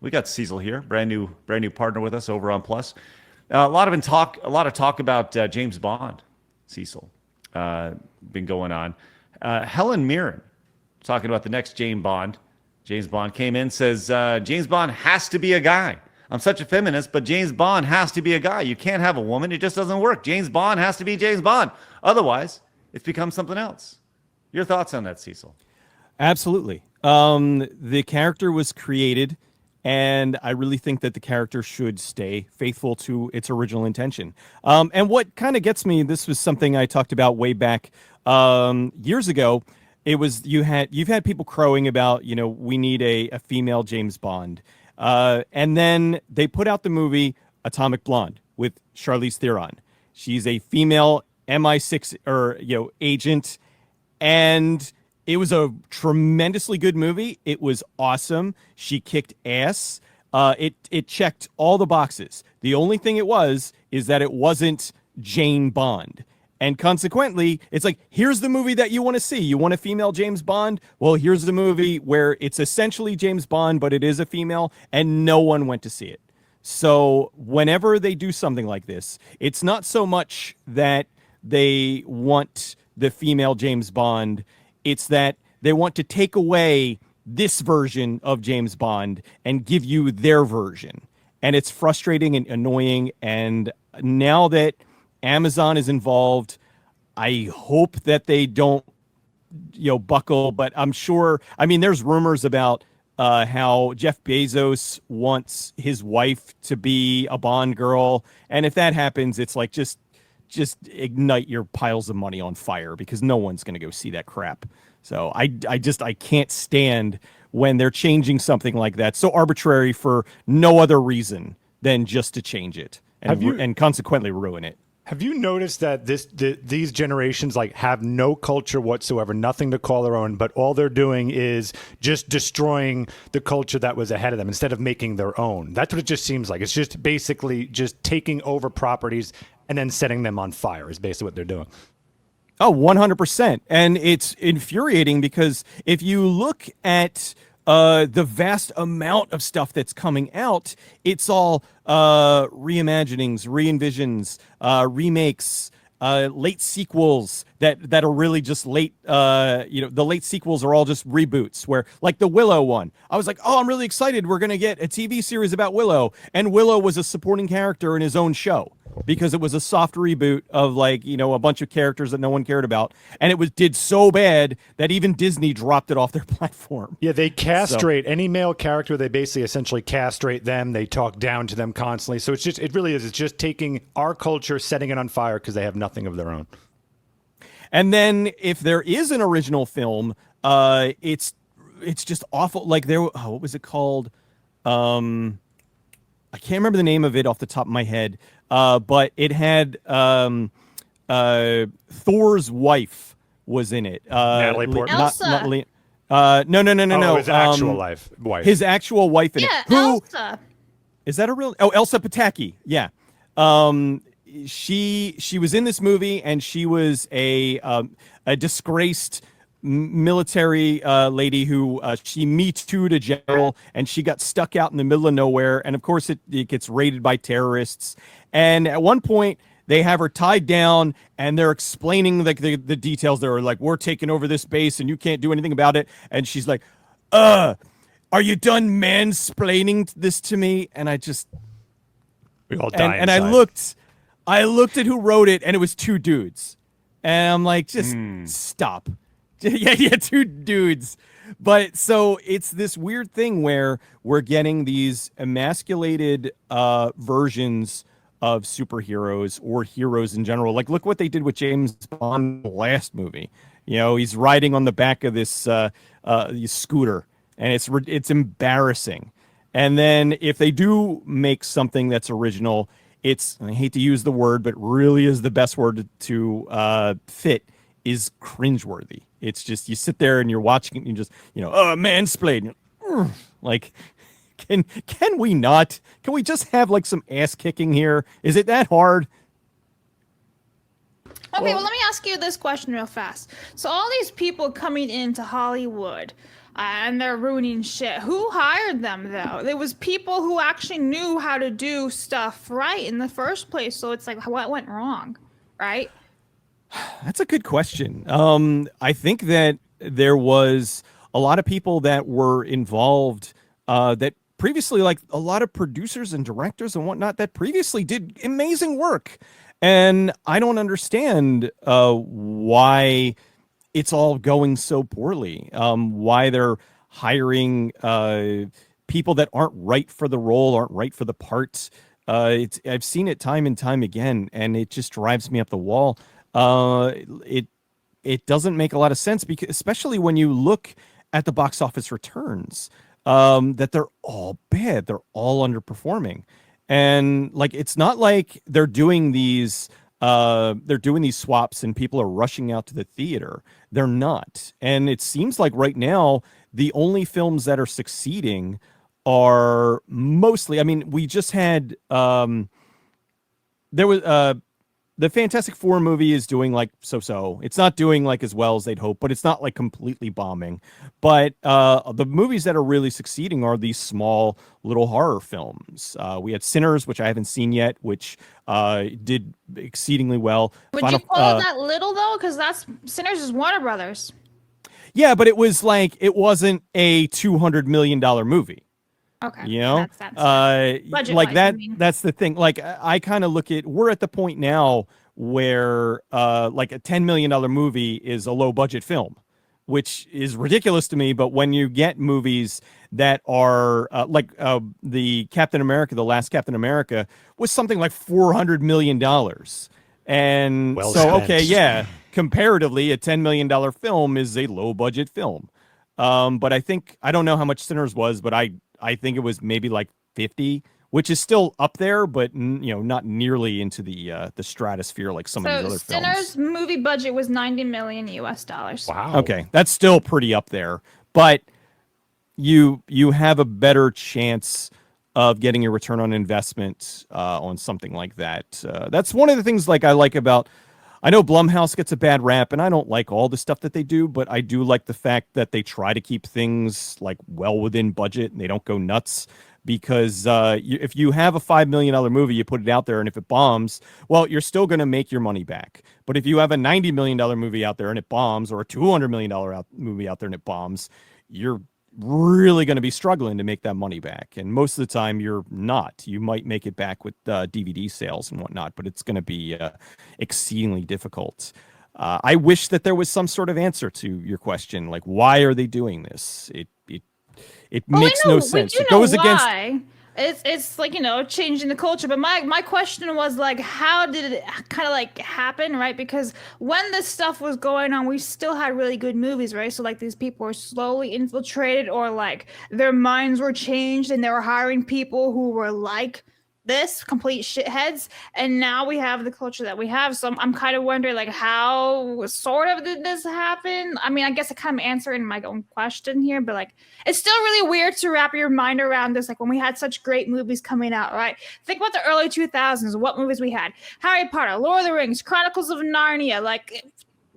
We got Cecil here, brand new partner with us over on Plus. A lot of talk about James Bond, Cecil, uh, been going on. Helen Mirren talking about the next James Bond. James Bond came in, says James Bond has to be a guy. I'm such a feminist, but James Bond has to be a guy. You can't have a woman. It just doesn't work. James Bond has to be James Bond. Otherwise, it's become something else. Your thoughts on that, Cecil? Absolutely. The character was created, and I really think that the character should stay faithful to its original intention. And what kind of gets me, this was something I talked about way back years ago. It was you've had people crowing about, we need a female James Bond, and then they put out the movie Atomic Blonde with Charlize Theron. She's a female MI6 or agent, and it was a tremendously good movie. It was awesome. She kicked ass. It checked all the boxes. The only thing it was is that it wasn't Jane Bond. And consequently, it's like, here's the movie that you want to see. You want a female James Bond? Well, here's the movie where it's essentially James Bond, but it is a female, and no one went to see it. So whenever they do something like this, it's not so much that they want the female James Bond. It's that they want to take away this version of James Bond and give you their version. And it's frustrating and annoying. And now that Amazon is involved, I hope that they don't, buckle. But I'm sure, there's rumors about how Jeff Bezos wants his wife to be a Bond girl. And if that happens, it's like, just ignite your piles of money on fire, because no one's going to go see that crap. So I can't stand when they're changing something like that so arbitrary for no other reason than just to change it and consequently ruin it. Have you noticed that these generations have no culture whatsoever, nothing to call their own, but all they're doing is just destroying the culture that was ahead of them instead of making their own? That's what it just seems like. It's just basically just taking over properties and then setting them on fire is basically what they're doing. Oh, 100%. And it's infuriating because if you look at the vast amount of stuff that's coming out, it's all reimaginings, re-envisions, remakes, late sequels that are really just late. The late sequels are all just reboots, where like the Willow one, I was like, oh, I'm really excited. We're going to get a TV series about Willow. And Willow was a supporting character in his own show, because it was a soft reboot of a bunch of characters that no one cared about. And it did so bad that even Disney dropped it off their platform. Yeah, they castrate any male character. They basically essentially castrate them. They talk down to them constantly. So it really is. It's just taking our culture, setting it on fire because they have nothing of their own. And then if there is an original film, it's just awful. Like what was it called? I can't remember the name of it off the top of my head. But it had Thor's wife was in it. Natalie Portman. Elsa. No. His actual wife. His actual wife in it. Who Elsa. is that? Elsa Pataki. Yeah. She was in this movie, and she was a disgraced military lady who she Me Too'd a general, and she got stuck out in the middle of nowhere. And of course, it gets raided by terrorists. And at one point, they have her tied down, and they're explaining the details. They're like, "We're taking over this base, and you can't do anything about it." And she's like, "Are you done mansplaining this to me?" And I just We all die and I looked at who wrote it, and it was two dudes, and I'm like, just stop. Yeah, two dudes. But so it's this weird thing where we're getting these emasculated versions of superheroes or heroes in general. Like, look what they did with James Bond last movie. He's riding on the back of this scooter, and it's embarrassing. And then if they do make something that's original, I hate to use the word, but really is the best word to fit, is cringeworthy. It's just, you sit there and you're watching it and you just, mansplain. Like, can we not? Can we just have some ass kicking here? Is it that hard? Okay, well, let me ask you this question real fast. So all these people coming into Hollywood, and they're ruining shit. Who hired them though? There was people who actually knew how to do stuff right in the first place. So it's like, what went wrong, right? That's a good question. I think that there was a lot of people that were involved that previously, like a lot of producers and directors and whatnot, that previously did amazing work. And I don't understand why it's all going so poorly. Why they're hiring people that aren't right for the role, aren't right for the parts. I've seen it time and time again, and it just drives me up the wall. It doesn't make a lot of sense, because especially when you look at the box office returns, that they're all bad, they're all underperforming, and like it's not like they're doing these swaps and people are rushing out to the theater. They're not, and it seems like right now the only films that are succeeding are mostly. I mean, we just had there was the Fantastic Four movie is doing like so. It's not doing like as well as they'd hope, but it's not like completely bombing. But the movies that are really succeeding are these small little horror films. We had Sinners, which I haven't seen yet, which did exceedingly well. Would you call that little though? Because that's Sinners is Warner Brothers. Yeah, but it was like it wasn't a $200 million movie. Okay. You know, that's like that. That's the thing. Like I kind of look at, we're at the point now where like a $10 million movie is a low budget film, which is ridiculous to me. But when you get movies that are like the Captain America, the last Captain America was something like $400 million. And well so, spent. okay, yeah, comparatively, a $10 million film is a low budget film. But I don't know how much Sinners was, but I think it was maybe like 50, which is still up there, but not nearly into the stratosphere like some of these other films. Sinners movie budget was $90 million US. Wow. Okay, that's still pretty up there, but you have a better chance of getting a return on investment on something like that. That's one of the things like I like about. I know Blumhouse gets a bad rap, and I don't like all the stuff that they do, but I do like the fact that they try to keep things like well within budget and they don't go nuts. Because if you have a $5 million movie, you put it out there, and if it bombs, well, you're still going to make your money back. But if you have a $90 million movie out there and it bombs, or a $200 million movie out there and it bombs, you're really going to be struggling to make that money back. And most of the time you're not. You might make it back with DVD sales and whatnot, but it's going to be exceedingly difficult. I wish that there was some sort of answer to your question, like why are they doing this? It makes no sense. It goes against. It's like, changing the culture. But my question was like, how did it kind of like happen, right? Because when this stuff was going on, we still had really good movies, right? So like these people were slowly infiltrated, or like their minds were changed and they were hiring people who were like this complete shitheads, and now we have the culture that we have. So I'm kind of wondering like how sort of did this happen? I mean, I guess I kind of answering my own question here, but like it's still really weird to wrap your mind around this, like when we had such great movies coming out, right? Think about the early 2000s, what movies we had: Harry Potter, Lord of the Rings, Chronicles of Narnia. Like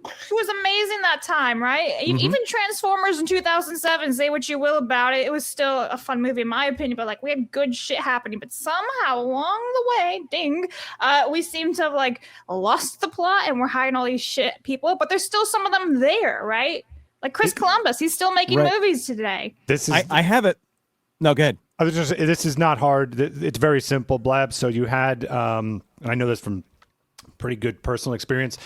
it was amazing that time, right? Even Transformers in 2007, say what you will about it, it was still a fun movie in my opinion, but like we had good shit happening. But somehow along the way, we seem to have like lost the plot, and we're hiring all these shit people, but there's still some of them there, right? Like Chris Columbus, he's still making movies today. I have it. No, go ahead. I was just, this is not hard. It's very simple, Blab. So you had, and I know this from pretty good personal experience.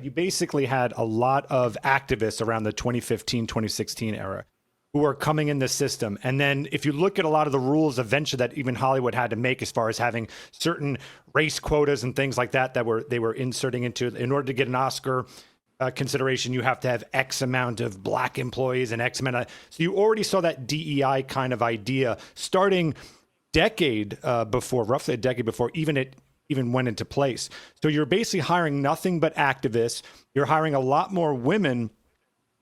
You basically had a lot of activists around the 2015, 2016 era who were coming in the system. And then if you look at a lot of the rules eventually that even Hollywood had to make as far as having certain race quotas and things like that, they were inserting into, in order to get an Oscar consideration, you have to have X amount of black employees and X amount of, so you already saw that DEI kind of idea starting roughly a decade before even went into place. So you're basically hiring nothing but activists. You're hiring a lot more women,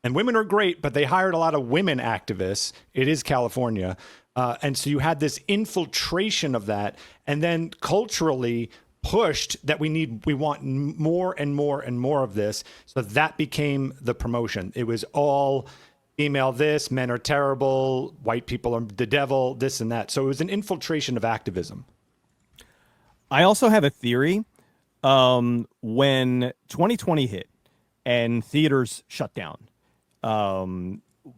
and women are great, but they hired a lot of women activists. It is California. And so you had this infiltration of that, and then culturally pushed that we want more and more and more of this. So that became the promotion. It was all female this, men are terrible, white people are the devil, this and that. So it was an infiltration of activism. I also have a theory. When 2020 hit and theaters shut down,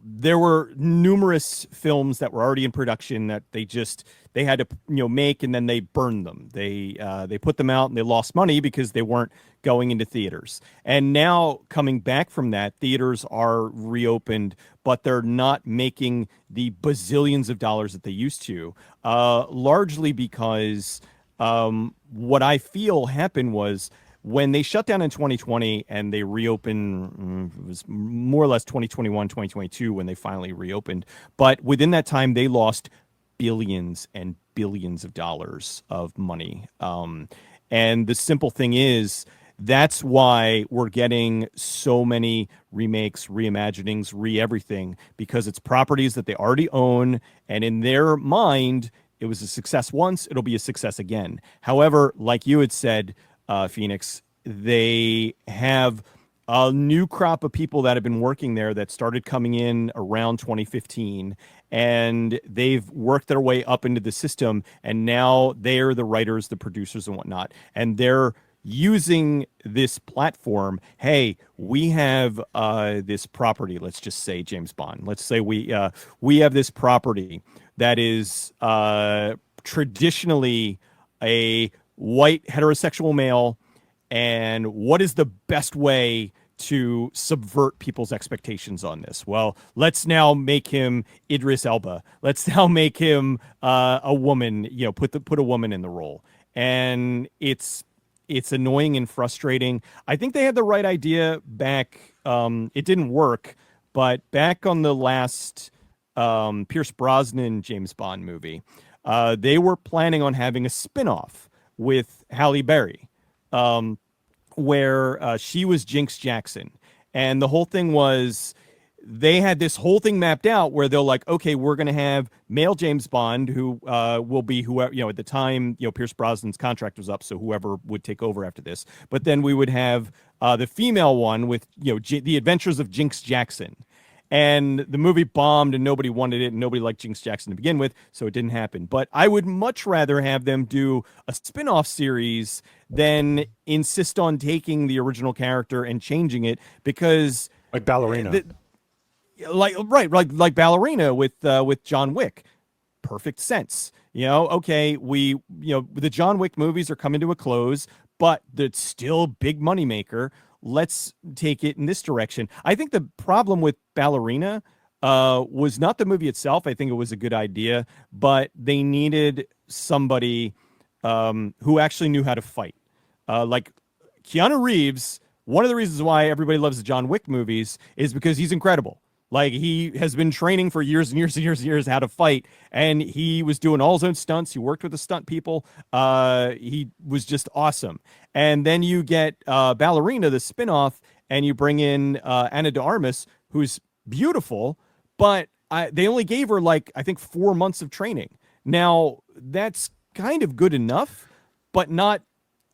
there were numerous films that were already in production that they had to make, and then they burned them. They put them out and they lost money because they weren't going into theaters. And now coming back from that, theaters are reopened, but they're not making the bazillions of dollars that they used to, largely because what I feel happened was when they shut down in 2020 and they reopened, it was more or less 2021, 2022 when they finally reopened. But within that time, they lost billions and billions of dollars of money. And the simple thing is, that's why we're getting so many remakes, reimaginings, everything, because it's properties that they already own. And in their mind, it was a success once, it'll be a success again. However, like you had said, Phoenix, they have a new crop of people that have been working there that started coming in around 2015, and they've worked their way up into the system, and now they're the writers, the producers, and whatnot, and they're using this platform. Hey, we have this property, let's just say James Bond. Let's say we have this property that is traditionally a white heterosexual male, and what is the best way to subvert people's expectations on this? Well, let's now make him Idris Elba. Let's now make him a woman. Put a woman in the role, and it's annoying and frustrating. I think they had the right idea back. It didn't work, but back on the last Pierce Brosnan James Bond movie, they were planning on having a spin-off with Halle Berry, where she was Jinx Jackson. And the whole thing was, they had this whole thing mapped out where they're like, okay, we're going to have male James Bond, who will be whoever, at the time, Pierce Brosnan's contract was up, so whoever would take over after this. But then we would have the female one with, The Adventures of Jinx Jackson. And the movie bombed and nobody wanted it and nobody liked Jinx Jackson to begin with, so it didn't happen. But I would much rather have them do a spin-off series than insist on taking the original character and changing it, because Like Ballerina. like Ballerina with John Wick. Perfect sense. Okay, the John Wick movies are coming to a close, but it's still big moneymaker. Let's take it in this direction. I think the problem with Ballerina was not the movie itself. I think it was a good idea, but they needed somebody who actually knew how to fight. Like Keanu Reeves, one of the reasons why everybody loves the John Wick movies is because he's incredible. Like, he has been training for years and years and years and years how to fight, and he was doing all his own stunts. He worked with the stunt people. He was just awesome. And then you get Ballerina, the spinoff, and you bring in Ana de Armas, who's beautiful, but they only gave her, I think 4 months of training. Now, that's kind of good enough, but not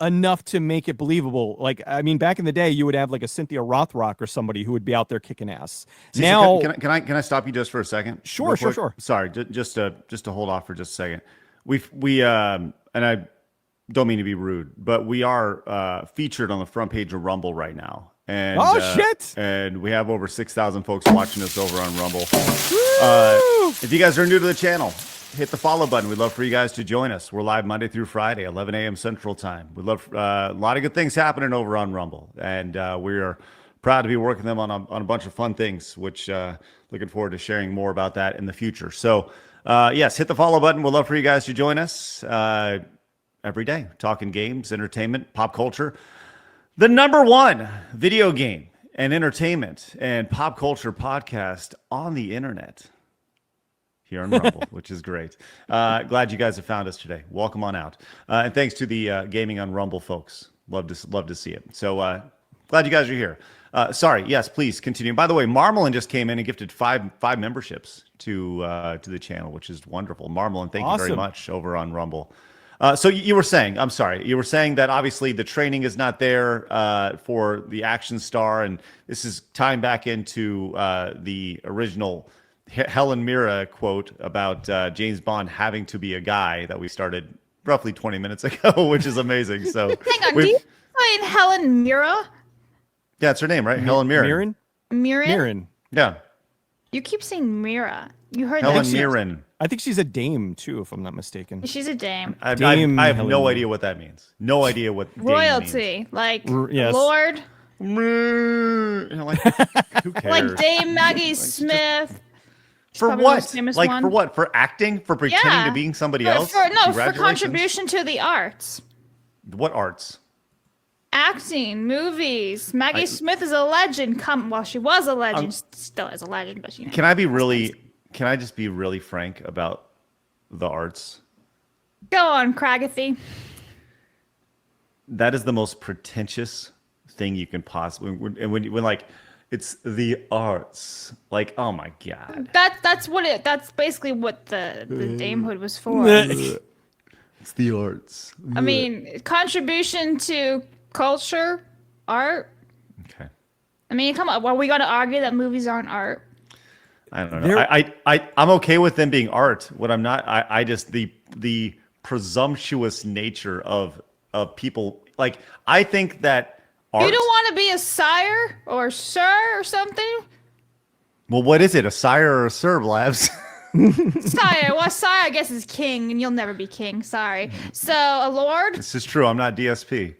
enough to make it believable. Back in the day, you would have a Cynthia Rothrock or somebody who would be out there kicking ass. Now, can I stop you just for a second? Sure. Sorry, just to hold off for just a second. We and I don't mean to be rude, but we are featured on the front page of Rumble right now. And shit! And we have over 6,000 folks watching us over on Rumble. If you guys are new to the channel, hit the follow button. We'd love for you guys to join us. We're live Monday through Friday, 11 a.m. Central Time. We'd love a lot of good things happening over on Rumble, and we are proud to be working them on a bunch of fun things, which looking forward to sharing more about that in the future. So yes, hit the follow button. We'd love for you guys to join us every day, talking games, entertainment, pop culture. The #1 video game and entertainment and pop culture podcast on the internet here on Rumble, which is great. Glad you guys have found us today. Welcome on out. And thanks to the Gaming on Rumble folks. Love to see it. So glad you guys are here. Sorry. Yes, please continue. By the way, Marmalin just came in and gifted five memberships to the channel, which is wonderful. Marmalin, thank you very much over on Rumble. So you were saying, I'm sorry, you were saying that obviously the training is not there for the action star, and this is tying back into the original Helen Mirren quote about James Bond having to be a guy that we started roughly 20 minutes ago, which is amazing. So Hang on, do we've- you find Helen Mirren? yeah, it's her name, right? Helen Mirren. Mirren? Mirren? Mirren. Yeah, You keep saying Mira. You heard Helen that? Mirren. I think she's a dame too, if I'm not mistaken. She's a dame. I Dame have Helen no Mirren. idea what that means. No idea what dame Royalty, like yes. Lord, means. You know, like, who cares? like Dame Maggie Smith. She's For probably the most what? famous Like one. for what? For acting? For pretending Yeah. to being somebody For- else? For, no, for Congratulations. contribution to the arts. What arts? Acting, movies. Maggie Smith is a legend. Well, she was a legend. Still is a legend, but you know. Can I be really? Can I just be really frank about the arts? Go on, Craggathy. That is the most pretentious thing you can possibly. And when like, it's the arts. Like, oh my god, That's what it. That's basically what the damehood was for. it's the arts. I mean, contribution to culture, art. Okay. I mean, come on. Are we going to argue that movies aren't art? I don't know. There- I'm okay with them being art. What I'm not, I just the presumptuous nature of people. Like, I think that art. You don't want to be a sire or sir or something? Well, what is it? A sire or a sir, Labs? Sire. Well, sire, I guess, is king, and you'll never be king. Sorry. So, a lord? This is true. I'm not DSP.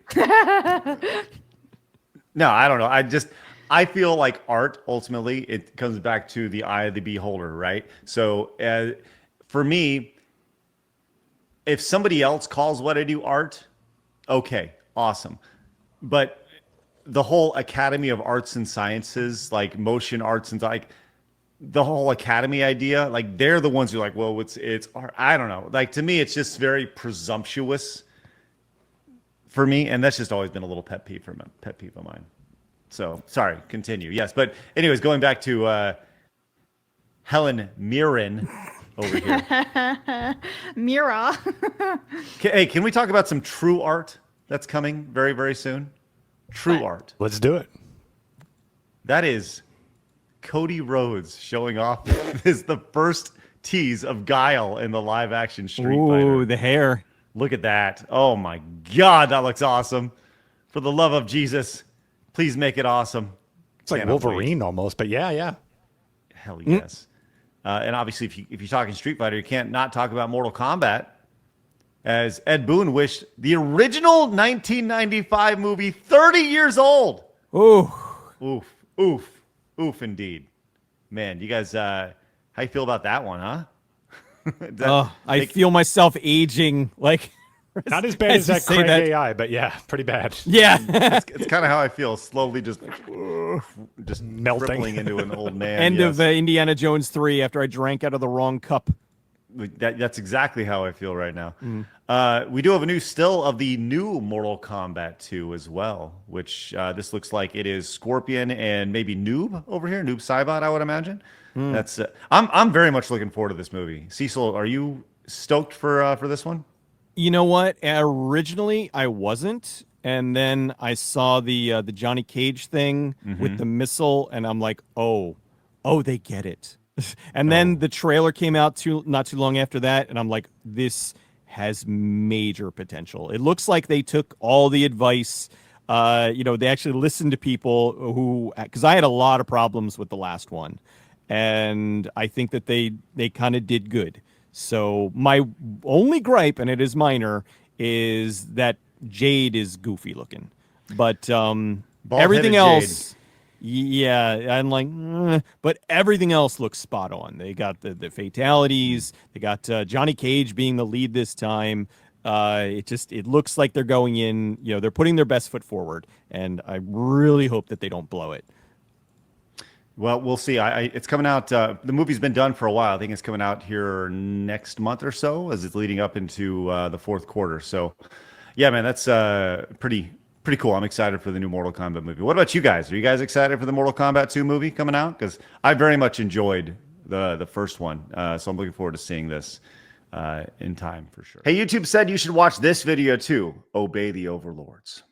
No, I don't know. I feel like art, ultimately, it comes back to the eye of the beholder, right? So for me, if somebody else calls what I do art, okay, awesome. But the whole Academy of Arts and Sciences, like motion arts and like the whole academy idea, like they're the ones who are like, well, it's art. I don't know. Like to me, it's just very presumptuous for me, and that's just always been a little pet peeve of mine. So sorry, continue. Yes, but anyways, going back to Helen Mirren over here. Mira. Hey, can we talk about some true art that's coming very, very soon? True art. Let's do it. That is Cody Rhodes showing off is the first tease of Guile in the live action Street Ooh, Fighter. the hair. Look at that. Oh my God, that looks awesome. For the love of Jesus, please make it awesome. It's like Cannot Wolverine almost, but yeah. Hell yes. And obviously, if you're talking Street Fighter, you can't not talk about Mortal Kombat. As Ed Boon wished the original 1995 movie 30 years old. Ooh. Oof, indeed. Man, you guys, how you feel about that one, huh? I feel myself aging like Not as bad as you that say Craig that. AI, but yeah, pretty bad. Yeah. It's kind of how I feel, slowly just Melting. crippling into an old man. End yes. of Indiana Jones 3 after I drank out of the wrong cup. That's exactly how I feel right now. We do have a new still of the new Mortal Kombat 2 as well, which this looks like it is Scorpion and maybe Noob over here, Noob Saibot, I would imagine. That's I'm very much looking forward to this movie. Cecil, are you stoked for this one? You know what? Originally, I wasn't, and then I saw the Johnny Cage thing with the missile, and I'm like, oh, they get it. And then the trailer came out not too long after that, and I'm like, this has major potential. It looks like they took all the advice. They actually listened to people who, because I had a lot of problems with the last one, and I think that they kind of did good. So my only gripe, and it is minor, is that Jade is goofy looking, but everything else, yeah, I'm like, but everything else looks spot on. They got the fatalities. They got Johnny Cage being the lead this time. It looks like they're going in. They're putting their best foot forward, and I really hope that they don't blow it. Well, we'll see. It's coming out. The movie's been done for a while. I think it's coming out here next month or so, as it's leading up into the fourth quarter. So, yeah, man, that's pretty cool. I'm excited for the new Mortal Kombat movie. What about you guys? Are you guys excited for the Mortal Kombat 2 movie coming out? Because I very much enjoyed the first one, so I'm looking forward to seeing this. in time for sure. Hey, YouTube said you should watch this video too. Obey the overlords.